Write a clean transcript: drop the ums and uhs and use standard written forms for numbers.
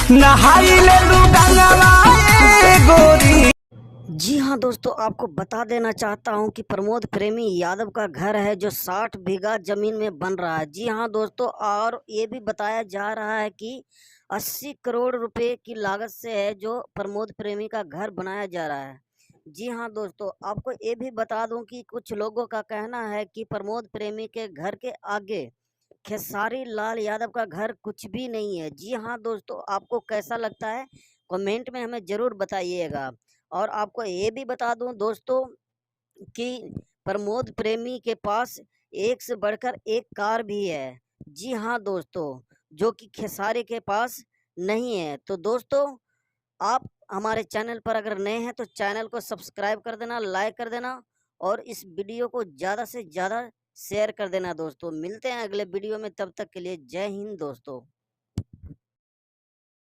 नहाई ले लू गंगवा ए गोरी। जी हाँ दोस्तों, आपको बता देना चाहता हूँ कि प्रमोद प्रेमी यादव का घर है जो 60 बीघा जमीन में बन रहा है। जी हाँ दोस्तों, और ये भी बताया जा रहा है कि 80 करोड़ रुपए की लागत से है जो प्रमोद प्रेमी का घर बनाया जा रहा है। जी हाँ दोस्तों, आपको ये भी बता दूं कि कुछ लोगों का कहना है कि प्रमोद प्रेमी के घर के आगे खेसारी लाल यादव का घर कुछ भी नहीं है। जी हाँ दोस्तों, आपको कैसा लगता है कमेंट में हमें ज़रूर बताइएगा। और आपको ये भी बता दूं दोस्तों कि प्रमोद प्रेमी के पास एक से बढ़कर एक कार भी है। जी हाँ दोस्तों, जो कि खेसारी के पास नहीं है। तो दोस्तों, आप हमारे चैनल पर अगर नए हैं तो चैनल को सब्सक्राइब कर देना, लाइक कर देना और इस वीडियो को ज़्यादा से ज़्यादा शेयर कर देना दोस्तों। मिलते हैं अगले वीडियो में, तब तक के लिए जय हिंद दोस्तों।